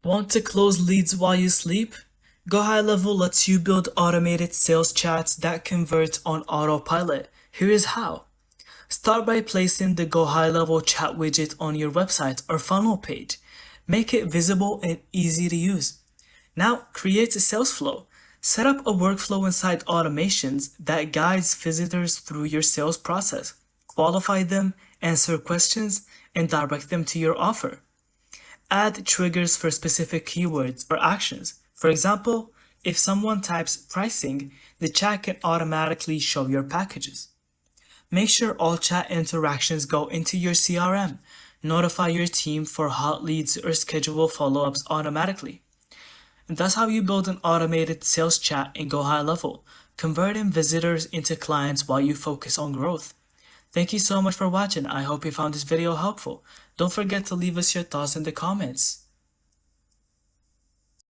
Want to close leads while you sleep? GoHighLevel lets you build automated sales chats that convert on autopilot. Here is how. Start by placing the GoHighLevel chat widget on your website or funnel page. Make it visible and easy to use. Now create a sales flow. Set up a workflow inside automations that guides visitors through your sales process. Qualify them, answer questions, and direct them to your offer. Add triggers for specific keywords or actions. For example, if someone types pricing, the chat can automatically show your packages. Make sure all chat interactions go into your CRM. Notify your team for hot leads or schedule follow-ups automatically. And that's how you build an automated sales chat in GoHighLevel, converting visitors into clients while you focus on growth. Thank you so much for watching. I hope you found this video helpful. Don't forget to leave us your thoughts in the comments.